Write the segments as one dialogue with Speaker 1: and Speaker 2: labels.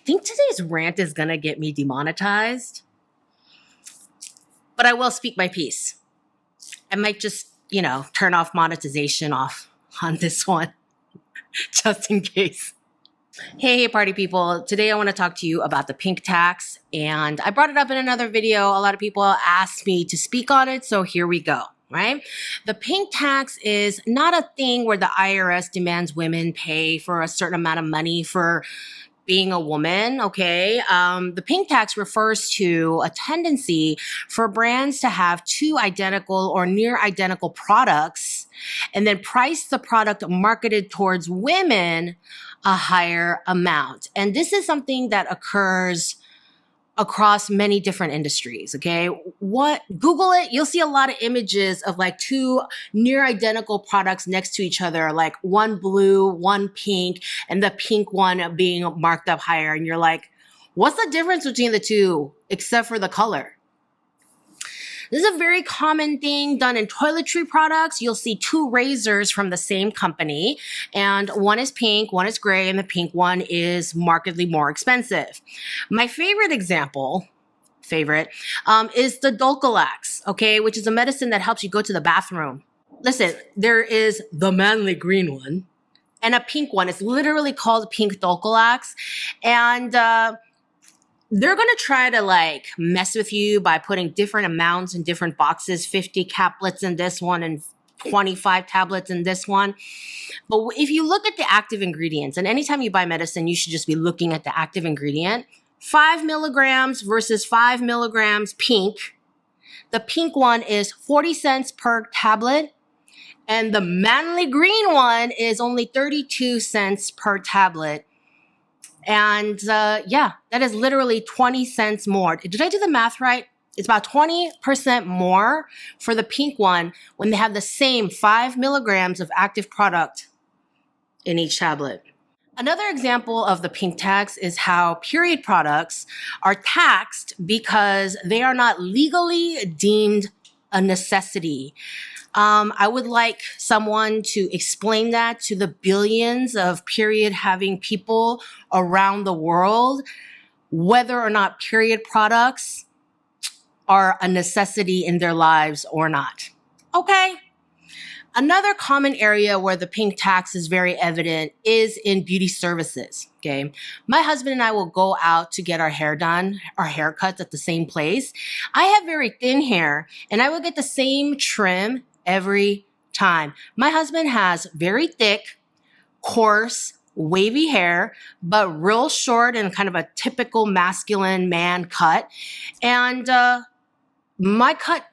Speaker 1: think today's rant is going to get me demonetized, but I will speak my piece. I might just, turn off monetization off on this one, just in case. Hey, party people. Today I want to talk to you about the pink tax, and I brought it up in another video. A lot of people asked me to speak on it, so here we go, right? The pink tax is not a thing where the IRS demands women pay for a certain amount of money for being a woman, okay? The pink tax refers to a tendency for brands to have two identical or near identical products and then price the product marketed towards women a higher amount. And this is something that occurs across many different industries, okay? Google it, you'll see a lot of images of like two near identical products next to each other, like one blue, one pink, and the pink one being marked up higher. And you're like, what's the difference between the two except for the color? This is a very common thing done in toiletry products. You'll see two razors from the same company, and one is pink, one is gray, and the pink one is markedly more expensive. My favorite example, is the Dulcolax, okay, which is a medicine that helps you go to the bathroom. Listen, there is the manly green one and a pink one. It's literally called pink Dulcolax, and they're going to try to mess with you by putting different amounts in different boxes, 50 caplets in this one and 25 tablets in this one. But if you look at the active ingredients, and anytime you buy medicine, you should just be looking at the active ingredient, 5 milligrams versus 5 milligrams pink. The pink one is 40 cents per tablet, and the manly green one is only 32 cents per tablet. And that is literally 20 cents more. Did I do the math right? It's about 20% more for the pink one when they have the same 5 milligrams of active product in each tablet. Another example of the pink tax is how period products are taxed because they are not legally deemed a necessity. I would like someone to explain that to the billions of period having people around the world, whether or not period products are a necessity in their lives or not. Okay. Another common area where the pink tax is very evident is in beauty services. Okay. My husband and I will go out to get our hair done, our haircuts at the same place. I have very thin hair and I will get the same trim every time. My husband has very thick, coarse, wavy hair, but real short and kind of a typical masculine man cut. And my cut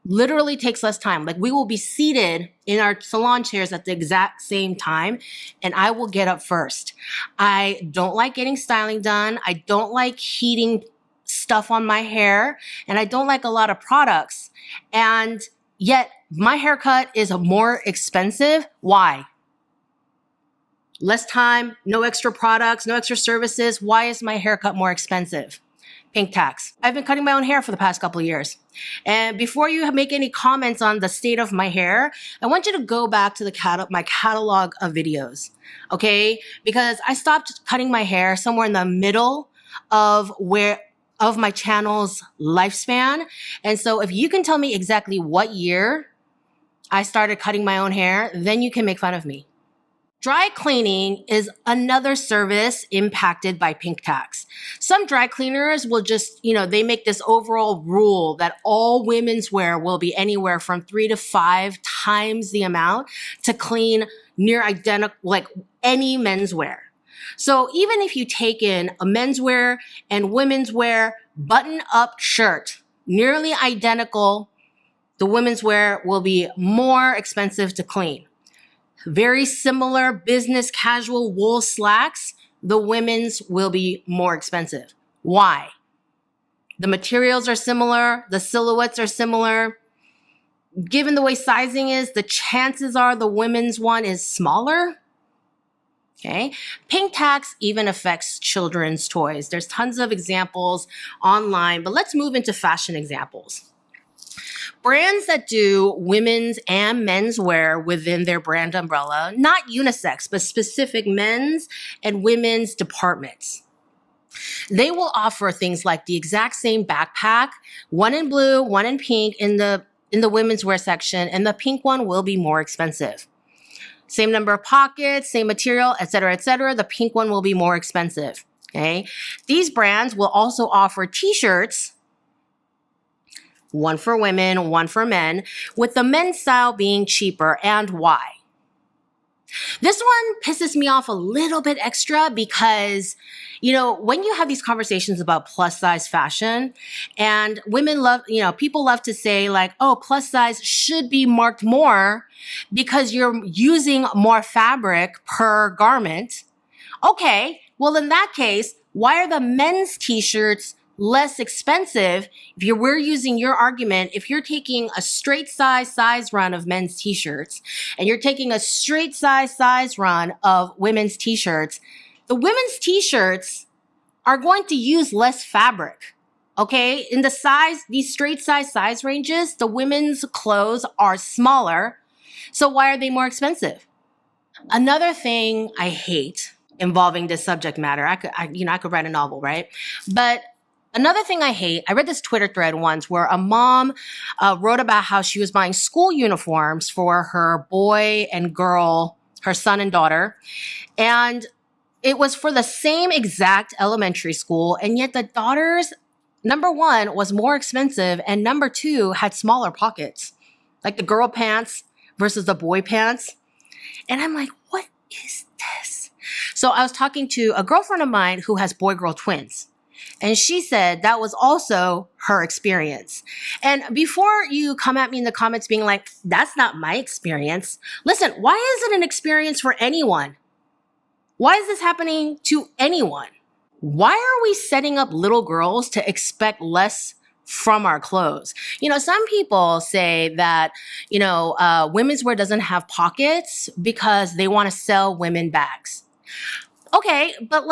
Speaker 1: literally takes less time. Like, we will be seated in our salon chairs at the exact same time, and I will get up first. I don't like getting styling done. I don't like heating stuff on my hair, and I don't like a lot of products. And yet my haircut is more expensive. Why? Less time, no extra products, no extra services. Why is my haircut more expensive? Pink tax. I've been cutting my own hair for the past couple of years. And before you make any comments on the state of my hair, I want you to go back to my catalog of videos, okay? Because I stopped cutting my hair somewhere in the middle of my channel's lifespan. And so if you can tell me exactly what year I started cutting my own hair, then you can make fun of me. Dry cleaning is another service impacted by pink tax. Some dry cleaners will just, they make this overall rule that all women's wear will be anywhere from 3 to 5 times the amount to clean near identical, like any menswear. So even if you take in a menswear and women's wear button-up shirt, nearly identical, the women's wear will be more expensive to clean. Very similar business casual wool slacks, the women's will be more expensive. Why? The materials are similar, the silhouettes are similar. Given the way sizing is, the chances are the women's one is smaller. Okay. Pink tax even affects children's toys. There's tons of examples online, but let's move into fashion examples. Brands that do women's and men's wear within their brand umbrella, not unisex, but specific men's and women's departments. They will offer things like the exact same backpack, one in blue, one in pink in the women's wear section, and the pink one will be more expensive. Same number of pockets, same material, et cetera, et cetera. The pink one will be more expensive. Okay. These brands will also offer t-shirts, one for women, one for men, with the men's style being cheaper. And why? This one pisses me off a little bit extra because, when you have these conversations about plus size fashion and women love, people love to say like, oh, plus size should be marked more because you're using more fabric per garment. Okay, well, in that case, why are the men's t-shirts less expensive? We're using your argument, if you're taking a straight size run of men's t-shirts and you're taking a straight size run of women's t-shirts, the women's t-shirts are going to use less fabric. Okay, in these straight size ranges, the women's clothes are smaller. So why are they more expensive? Another thing I hate involving this subject matter, I could write a novel, right? But another thing I hate, I read this Twitter thread once where a mom wrote about how she was buying school uniforms for her boy and girl, her son and daughter. And it was for the same exact elementary school. And yet the daughter's, number one, was more expensive. And number two, had smaller pockets, like the girl pants versus the boy pants. And I'm like, what is this? So I was talking to a girlfriend of mine who has boy-girl twins. And she said that was also her experience. And before you come at me in the comments being like, that's not my experience. Listen, why is it an experience for anyone? Why is this happening to anyone? Why are we setting up little girls to expect less from our clothes? Some people say that, women's wear doesn't have pockets because they want to sell women bags. Okay, but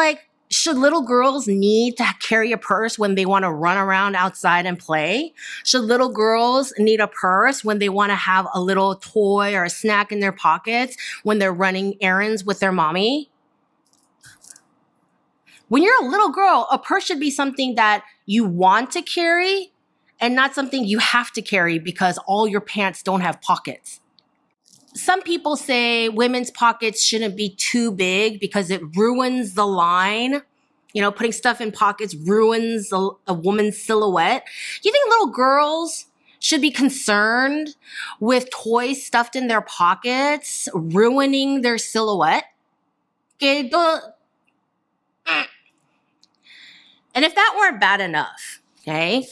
Speaker 1: should little girls need to carry a purse when they want to run around outside and play? Should little girls need a purse when they want to have a little toy or a snack in their pockets when they're running errands with their mommy? When you're a little girl, a purse should be something that you want to carry and not something you have to carry because all your pants don't have pockets. Some people say women's pockets shouldn't be too big because it ruins the line. Putting stuff in pockets ruins a woman's silhouette. You think little girls should be concerned with toys stuffed in their pockets ruining their silhouette? Okay, and if that weren't bad enough, okay,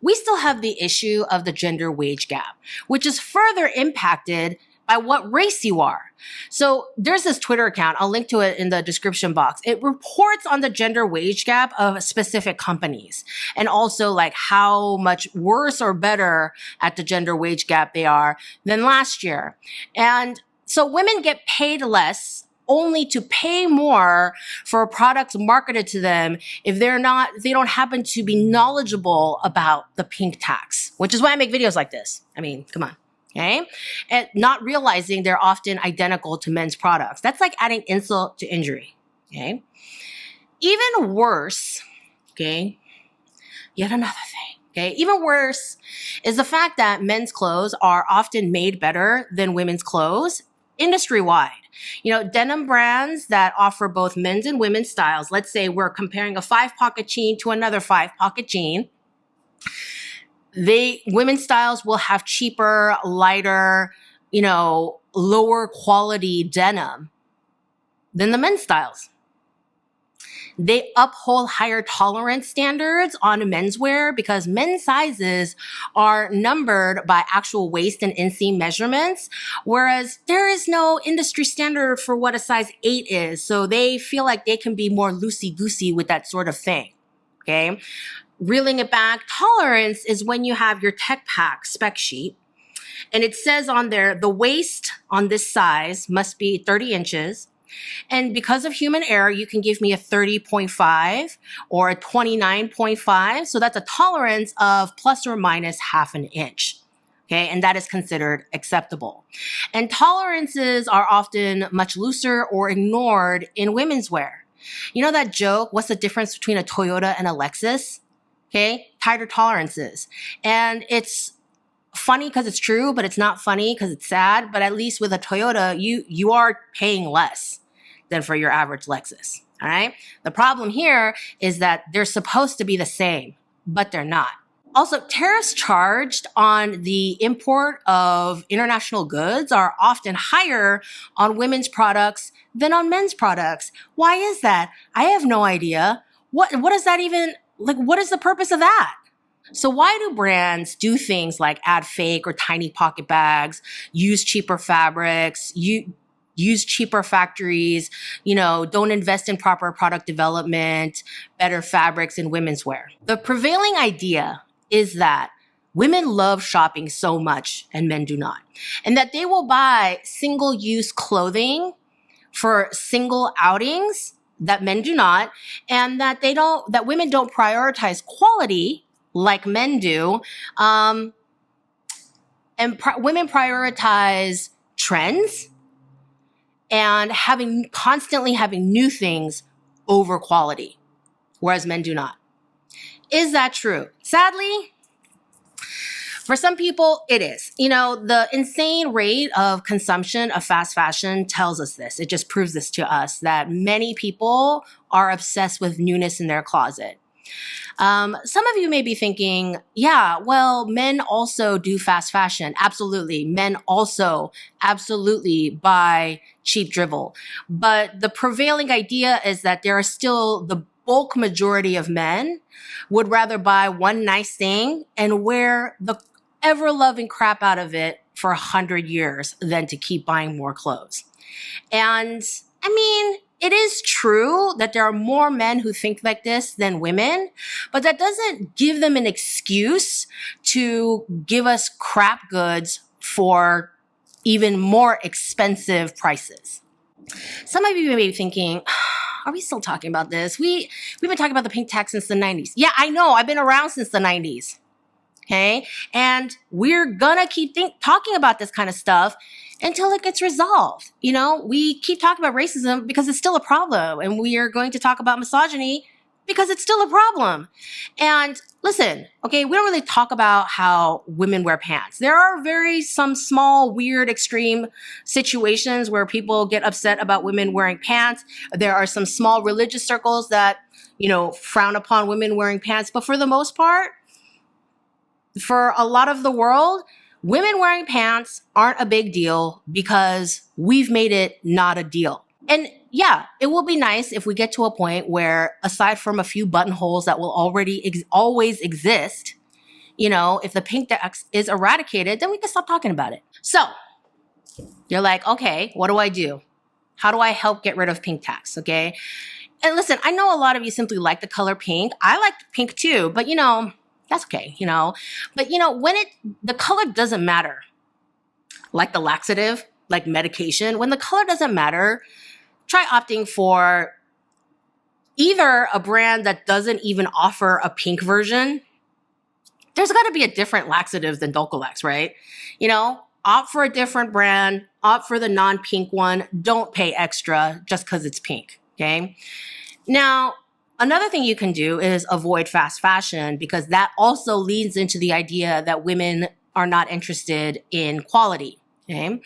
Speaker 1: we still have the issue of the gender wage gap, which is further impacted by what race you are. So there's this Twitter account, I'll link to it in the description box. It reports on the gender wage gap of specific companies and also how much worse or better at the gender wage gap they are than last year. And so women get paid less only to pay more for products marketed to them if they don't happen to be knowledgeable about the pink tax, which is why I make videos like this. I mean, come on. Okay. And not realizing they're often identical to men's products. That's like adding insult to injury. Okay. Even worse, okay, yet another thing. Okay. Even worse is the fact that men's clothes are often made better than women's clothes industry-wide. Denim brands that offer both men's and women's styles. Let's say we're comparing a 5-pocket jean to another 5-pocket jean. Women's styles will have cheaper, lighter, lower quality denim than the men's styles. They uphold higher tolerance standards on menswear because men's sizes are numbered by actual waist and inseam measurements, whereas there is no industry standard for what a size 8 is. So they feel like they can be more loosey-goosey with that sort of thing. Okay. Reeling it back, tolerance is when you have your tech pack spec sheet and it says on there, the waist on this size must be 30 inches. And because of human error, you can give me a 30.5 or a 29.5. So that's a tolerance of plus or minus half an inch. Okay. And that is considered acceptable. And tolerances are often much looser or ignored in women's wear. You know that joke, what's the difference between a Toyota and a Lexus? Okay, tighter tolerances. And it's funny because it's true, but it's not funny because it's sad. But at least with a Toyota, you are paying less than for your average Lexus. All right. The problem here is that they're supposed to be the same, but they're not. Also, tariffs charged on the import of international goods are often higher on women's products than on men's products. Why is that? I have no idea. What does that even, like, what is the purpose of that? So why do brands do things like add fake or tiny pocket bags, use cheaper fabrics, use cheaper factories, don't invest in proper product development, better fabrics in women's wear? The prevailing idea is that women love shopping so much and men do not, and that they will buy single-use clothing for single outings that men do not, and that women don't prioritize quality like men do, and women prioritize trends and constantly having new things over quality, whereas men do not. Is that true? Sadly, for some people, it is. The insane rate of consumption of fast fashion tells us this. It just proves this to us, that many people are obsessed with newness in their closet. Some of you may be thinking, yeah, well, men also do fast fashion. Absolutely. Men also absolutely buy cheap drivel. But the prevailing idea is that there are still the bulk majority of men would rather buy one nice thing and wear the ever-loving crap out of it for 100 years than to keep buying more clothes. And I mean, it is true that there are more men who think like this than women, but that doesn't give them an excuse to give us crap goods for even more expensive prices. Some of you may be thinking, are we still talking about this? We've been talking about the pink tax since the 90s. Yeah, I know. I've been around since the 90s. Okay. And we're gonna keep talking about this kind of stuff until it gets resolved. We keep talking about racism because it's still a problem. And we are going to talk about misogyny because it's still a problem. And listen, okay, we don't really talk about how women wear pants. There are some small, weird, extreme situations where people get upset about women wearing pants. There are some small religious circles that, frown upon women wearing pants. But for the most part, for a lot of the world, women wearing pants aren't a big deal because we've made it not a deal. And yeah, it will be nice if we get to a point where, aside from a few buttonholes that will already always exist, if the pink tax is eradicated, then we can stop talking about it. So you're like, okay, what do I do? How do I help get rid of pink tax? Okay. And listen, I know a lot of you simply like the color pink. I like pink too, but that's okay, But when the color doesn't matter, like the laxative, like medication, when the color doesn't matter, try opting for either a brand that doesn't even offer a pink version. There's got to be a different laxative than Dulcolax, right? Opt for a different brand, opt for the non-pink one. Don't pay extra just because it's pink, okay? Now, another thing you can do is avoid fast fashion, because that also leads into the idea that women are not interested in quality. Okay.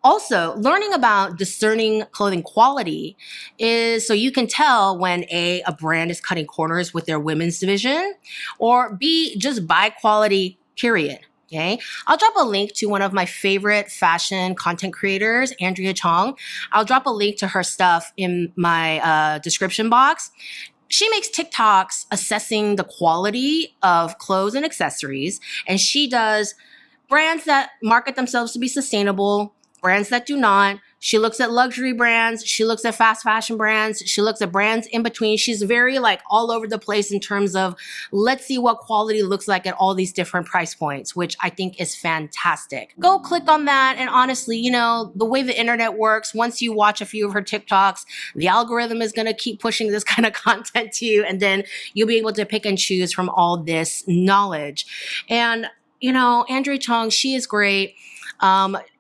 Speaker 1: Also, learning about discerning clothing quality is so you can tell when A, brand is cutting corners with their women's division, or B, just buy quality, period. Okay. I'll drop a link to one of my favorite fashion content creators, Andrea Chong. I'll drop a link to her stuff in my description box. She makes TikToks assessing the quality of clothes and accessories, and she does brands that market themselves to be sustainable, brands that do not. She looks at luxury brands. She looks at fast fashion brands. She looks at brands in between. She's very all over the place in terms of, let's see what quality looks like at all these different price points, which I think is fantastic. Go click on that. And honestly, the way the internet works, once you watch a few of her TikToks, the algorithm is going to keep pushing this kind of content to you. And then you'll be able to pick and choose from all this knowledge. And, Andrea Chong, she is great.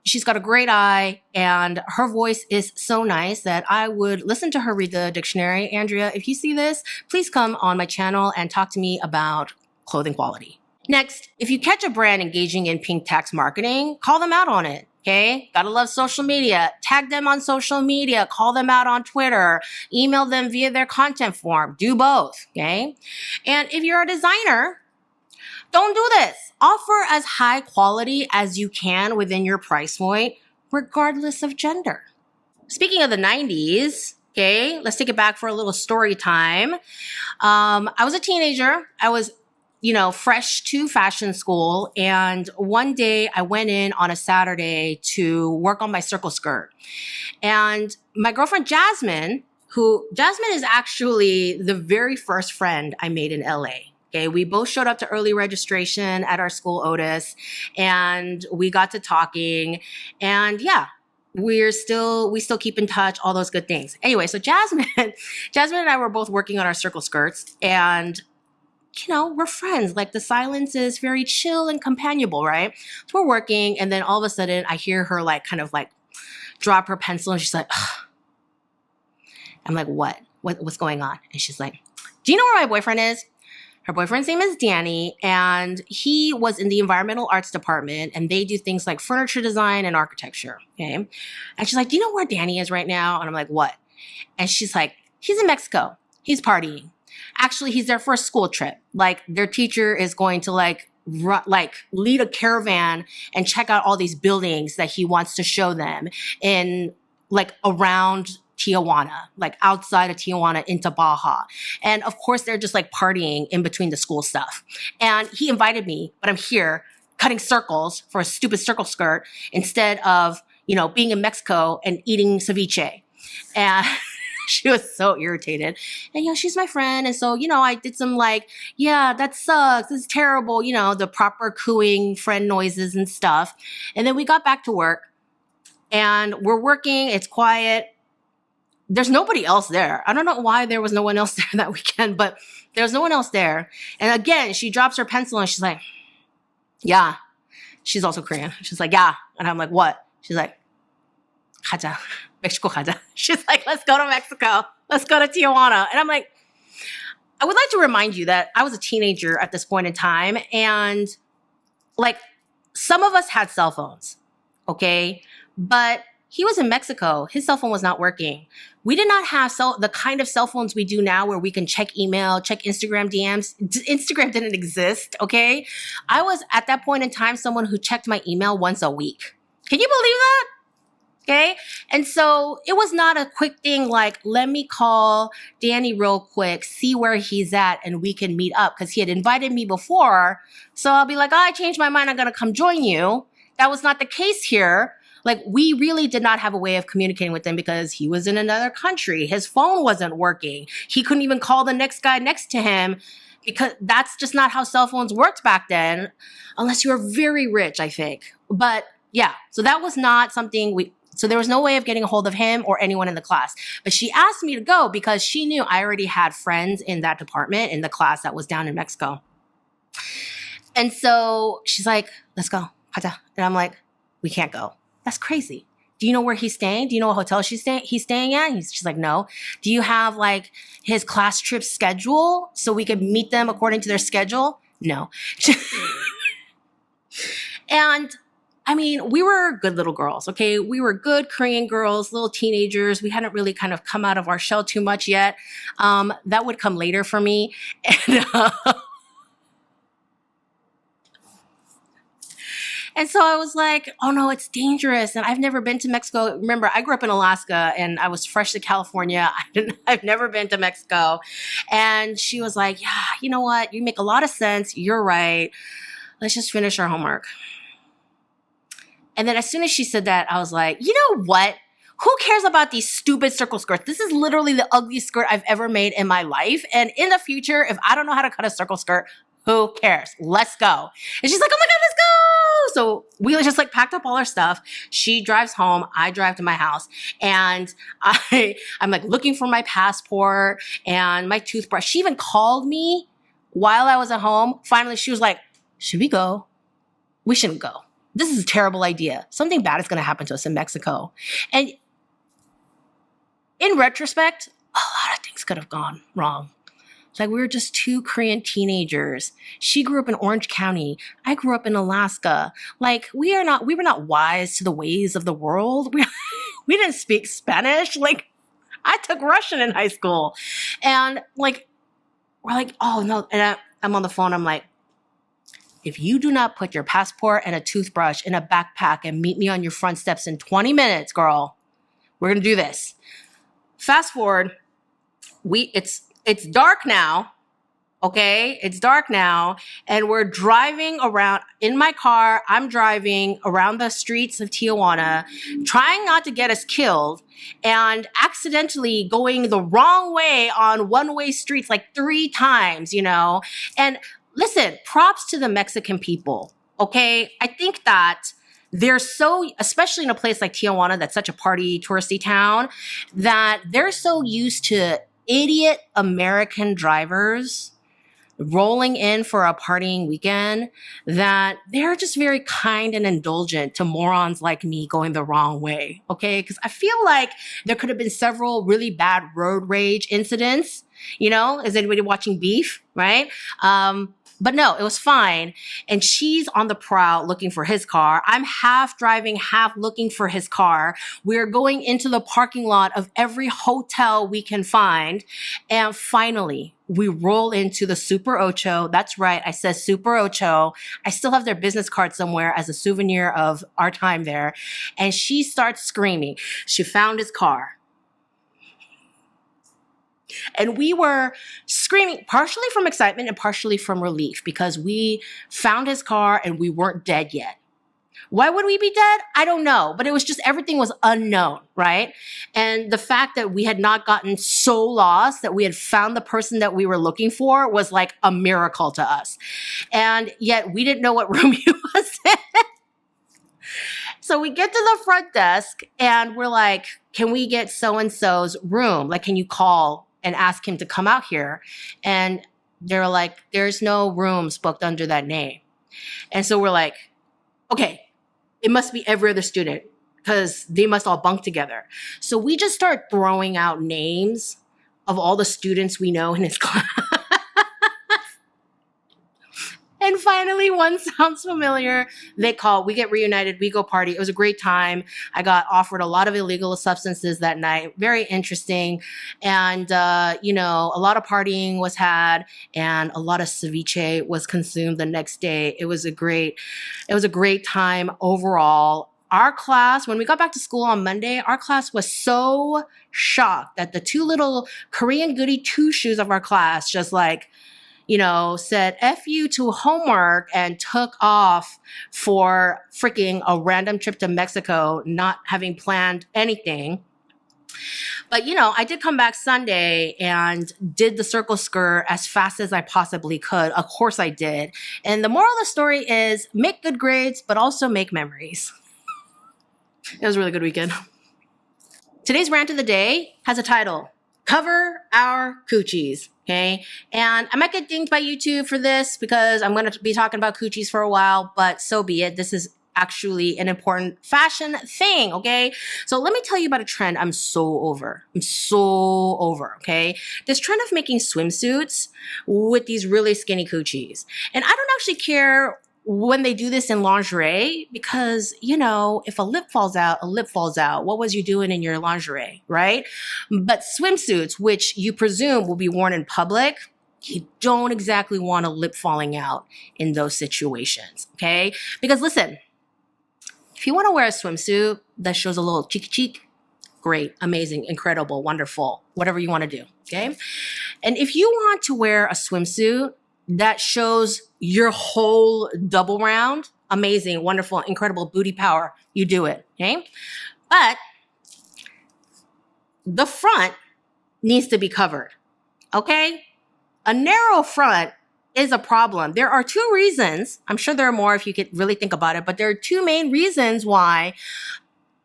Speaker 1: she's got a great eye, and her voice is so nice that I would listen to her read the dictionary. Andrea, if you see this, please come on my channel and talk to me about clothing quality. Next, if you catch a brand engaging in pink tax marketing, call them out on it. Okay. Gotta love social media. Tag them on social media, call them out on Twitter, email them via their content form. Do both. Okay. And if you're a designer, don't do this. Offer as high quality as you can within your price point, regardless of gender. Speaking of the 90s, okay, let's take it back for a little story time. I was a teenager. I was fresh to fashion school. And one day I went in on a Saturday to work on my circle skirt. And my girlfriend, Jasmine is actually the very first friend I made in LA. Okay, we both showed up to early registration at our school, Otis, and we got to talking. And yeah, we still keep in touch, all those good things. Anyway, so Jasmine and I were both working on our circle skirts, and we're friends. Like, the silence is very chill and companionable, right? So we're working, and then all of a sudden I hear her kind of drop her pencil, and she's like, ugh. I'm like, what's going on? And she's like, do you know where my boyfriend is? Her boyfriend's name is Danny, and he was in the environmental arts department, and they do things like furniture design and architecture. Okay. And she's like, do you know where Danny is right now? And I'm like, what? And she's like, he's in Mexico. He's partying. Actually, he's there for a school trip. Like, their teacher is going to lead a caravan and check out all these buildings that he wants to show them in around Tijuana, outside of Tijuana into Baja. And of course, they're just partying in between the school stuff. And he invited me, but I'm here cutting circles for a stupid circle skirt instead of, being in Mexico and eating ceviche. And she was so irritated. And, she's my friend. And so, I did some yeah, that sucks. This is terrible. The proper cooing friend noises and stuff. And then we got back to work, and we're working. It's quiet. There's nobody else there. I don't know why there was no one else there that weekend, but there's no one else there. And again, she drops her pencil and she's like, yeah. She's also Korean. She's like, yeah. And I'm like, what? She's like, 가자. Mexico 가자. She's like, let's go to Mexico. Let's go to Tijuana. And I'm like, I would like to remind you that I was a teenager at this point in time. And some of us had cell phones. Okay. But he was in Mexico. His cell phone was not working. We did not have the kind of cell phones we do now where we can check email, check Instagram DMs. Instagram didn't exist, okay? I was, at that point in time, someone who checked my email once a week. Can you believe that? Okay? And so it was not a quick thing let me call Danny real quick, see where he's at, and we can meet up, because he had invited me before. So I'll be like, I changed my mind. I'm going to come join you. That was not the case here. We really did not have a way of communicating with him because he was in another country. His phone wasn't working. He couldn't even call the next guy next to him, because that's just not how cell phones worked back then, unless you were very rich, I think. But yeah, so that was not something so there was no way of getting a hold of him or anyone in the class. But she asked me to go because she knew I already had friends in that department in the class that was down in Mexico. And so she's like, let's go. And I'm like, we can't go. That's crazy. Do you know where he's staying? Do you know what hotel he's staying at? She's like, no. Do you have his class trip schedule so we could meet them according to their schedule? No. And I mean, we were good little girls, okay? We were good Korean girls, little teenagers. We hadn't really kind of come out of our shell too much yet. That would come later for me. And so I was like, oh no, it's dangerous. And I've never been to Mexico. Remember, I grew up in Alaska and I was fresh to California. I've never been to Mexico. And she was like, yeah, you know what? You make a lot of sense. You're right. Let's just finish our homework. And then as soon as she said that, I was like, you know what? Who cares about these stupid circle skirts? This is literally the ugliest skirt I've ever made in my life. And in the future, if I don't know how to cut a circle skirt, who cares? Let's go. And she's like, oh my God, let's go. So we just packed up all our stuff. She drives home. I drive to my house. And I'm looking for my passport and my toothbrush. She even called me while I was at home. Finally, she was like, should we go? We shouldn't go. this is a terrible idea. Something bad is going to happen to us in Mexico. And in retrospect, a lot of things could have gone wrong. It's like we were just two Korean teenagers. She grew up in Orange County. I grew up in Alaska. Like we were not wise to the ways of the world. We didn't speak Spanish. Like I took Russian in high school. And like, we're like, oh no. And I'm on the phone. I'm like, if you do not put your passport and a toothbrush in a backpack and meet me on your front steps in 20 minutes, girl, we're going to do this. Fast forward, it's dark now, okay? It's dark now, and we're driving around in my car. I'm driving around the streets of Tijuana, trying not to get us killed, and accidentally going the wrong way on one-way streets like 3 times, you know? And listen, props to the Mexican people, okay? I think that they're so, especially in a place like Tijuana, that's such a party, touristy town, that they're so used to idiot American drivers rolling in for a partying weekend that they're just very kind and indulgent to morons like me going the wrong way, okay? Because I feel like there could have been several really bad road rage incidents, you know? Is anybody watching Beef, right? But no, it was fine. And she's on the prowl looking for his car. I'm half driving, half looking for his car. We're going into the parking lot of every hotel we can find. And finally, we roll into the Super Ocho. That's right. I said Super Ocho. I still have their business card somewhere as a souvenir of our time there. And she starts screaming. She found his car. And we were screaming, partially from excitement and partially from relief, because we found his car and we weren't dead yet. Why would we be dead? I don't know. But it was just everything was unknown, right? And the fact that we had not gotten so lost that we had found the person that we were looking for was like a miracle to us. And yet we didn't know what room he was in. So we get to the front desk and we're like, can we get so-and-so's room? Like, can you call and ask him to come out here? And they're like, there's no rooms booked under that name. And so we're like, okay, it must be every other student because they must all bunk together. So we just start throwing out names of all the students we know in his class. And finally, one sounds familiar. They call, we get reunited, we go party. It was a great time. I got offered a lot of illegal substances that night. Very interesting. And, you know, a lot of partying was had and a lot of ceviche was consumed the next day. It was a great time overall. Our class, when we got back to school on Monday, our class was so shocked that the 2 little Korean goody 2-shoes of our class just like, you know, said F you to homework and took off for freaking a random trip to Mexico, not having planned anything. But, you know, I did come back Sunday and did the circle skirt as fast as I possibly could. Of course I did. And the moral of the story is make good grades, but also make memories. It was a really good weekend. Today's rant of the day has a title, Cover Our Coochies. Okay. And I might get dinged by YouTube for this because I'm going to be talking about coochies for a while, but so be it. This is actually an important fashion thing. Okay. So let me tell you about a trend I'm so over. Okay. This trend of making swimsuits with these really skinny coochies. And I don't actually care when they do this in lingerie, because, you know, if a lip falls out, a lip falls out. What was you doing in your lingerie, right? But swimsuits, which you presume will be worn in public, you don't exactly want a lip falling out in those situations, okay? Because listen, if you want to wear a swimsuit that shows a little cheeky cheek, great, amazing, incredible, wonderful, whatever you want to do, okay? And if you want to wear a swimsuit that shows your whole double round, amazing, wonderful, incredible booty power, you do it, okay? But the front needs to be covered, okay? A narrow front is a problem. There are 2 reasons, I'm sure there are more if you could really think about it, but there are 2 main reasons why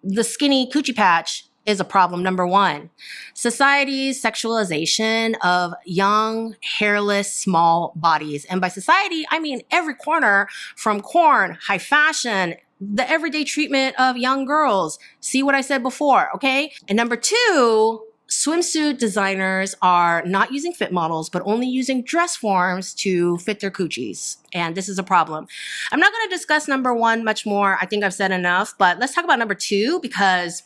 Speaker 1: the skinny coochie patch is a problem. Number one, society's sexualization of young, hairless, small bodies. And by society, I mean every corner, from corn, high fashion, the everyday treatment of young girls. See what I said before, okay? And number two, swimsuit designers are not using fit models, but only using dress forms to fit their coochies. And this is a problem. I'm not going to discuss number one much more. I think I've said enough, but let's talk about number two, because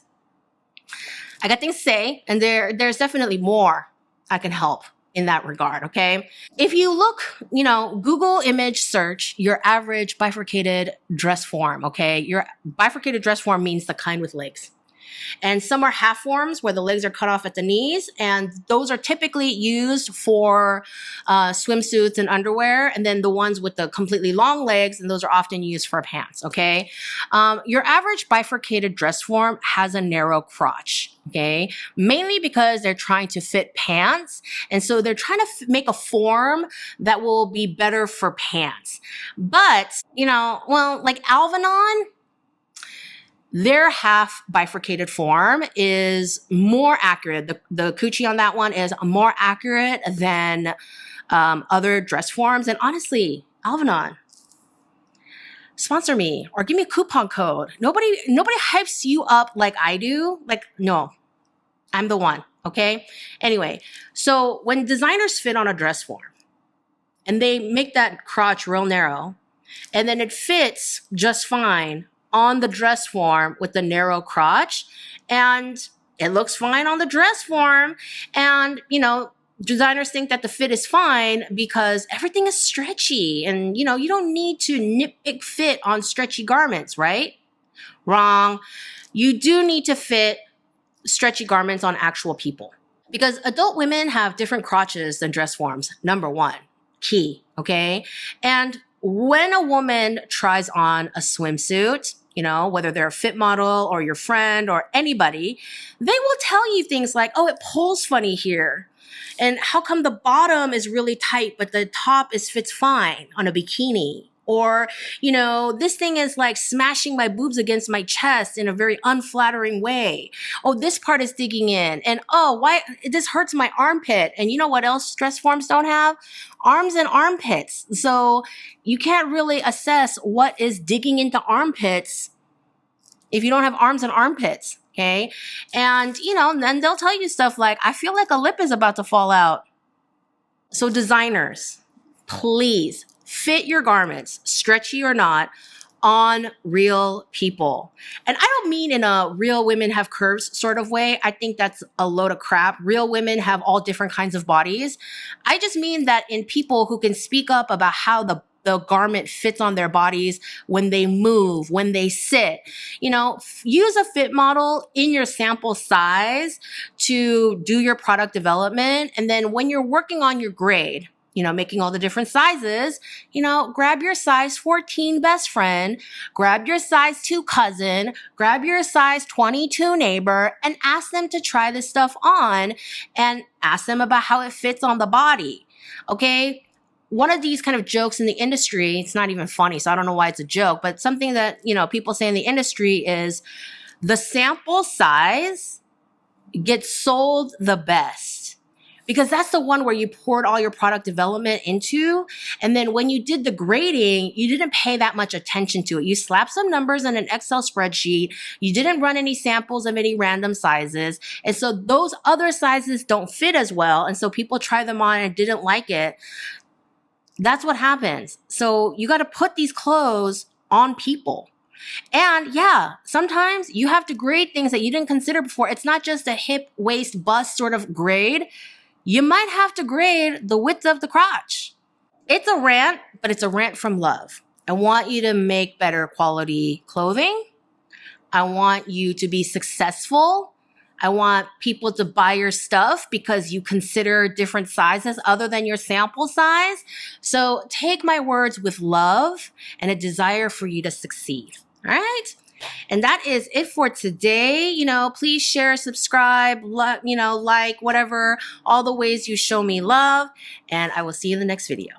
Speaker 1: I got things to say, and there's definitely more I can help in that regard, okay? If you look, Google image search your average bifurcated dress form, okay? Your bifurcated dress form means the kind with legs. And some are half forms where the legs are cut off at the knees. And those are typically used for swimsuits and underwear. And then the ones with the completely long legs, and those are often used for pants, okay? Your average bifurcated dress form has a narrow crotch, okay? Mainly because they're trying to fit pants. And so they're trying to make a form that will be better for pants. But, like Alvanon, their half bifurcated form is more accurate. The coochie on that one is more accurate than other dress forms. And honestly, Alvanon, sponsor me or give me a coupon code. Nobody hypes you up like I do. Like, no, I'm the one. Okay. Anyway, so when designers fit on a dress form and they make that crotch real narrow, and then it fits just fine on the dress form with the narrow crotch, and it looks fine on the dress form. And, designers think that the fit is fine because everything is stretchy, and, you don't need to nitpick fit on stretchy garments, right? Wrong. You do need to fit stretchy garments on actual people, because adult women have different crotches than dress forms. Number one, key, okay? And when a woman tries on a swimsuit, whether they're a fit model or your friend or anybody, they will tell you things like, oh, it pulls funny here. And how come the bottom is really tight, but the top fits fine on a bikini? Or, this thing is like smashing my boobs against my chest in a very unflattering way. Oh, this part is digging in. And oh, why this hurts my armpit. And you know what else dress forms don't have? Arms and armpits. So you can't really assess what is digging into armpits if you don't have arms and armpits. Okay. And, then they'll tell you stuff like, I feel like a lip is about to fall out. So designers, please fit your garments, stretchy or not, on real people. And I don't mean in a real women have curves sort of way. I think that's a load of crap. Real women have all different kinds of bodies. I just mean that in people who can speak up about how the garment fits on their bodies when they move, when they sit. Use a fit model in your sample size to do your product development. And then when you're working on your grade, making all the different sizes, grab your size 14 best friend, grab your size 2 cousin, grab your size 22 neighbor, and ask them to try this stuff on and ask them about how it fits on the body. Okay? One of these kind of jokes in the industry, it's not even funny, so I don't know why it's a joke, but something that, people say in the industry is the sample size gets sold the best. Because that's the one where you poured all your product development into. And then when you did the grading, you didn't pay that much attention to it. You slapped some numbers in an Excel spreadsheet. You didn't run any samples of any random sizes. And so those other sizes don't fit as well. And so people try them on and didn't like it. That's what happens. So you got to put these clothes on people. And yeah, sometimes you have to grade things that you didn't consider before. It's not just a hip, waist, bust sort of grade. You might have to grade the width of the crotch. It's a rant, but it's a rant from love. I want you to make better quality clothing. I want you to be successful. I want people to buy your stuff because you consider different sizes other than your sample size. So take my words with love and a desire for you to succeed. All right? And that is it for today. Please share, subscribe, like, whatever, all the ways you show me love. And I will see you in the next video.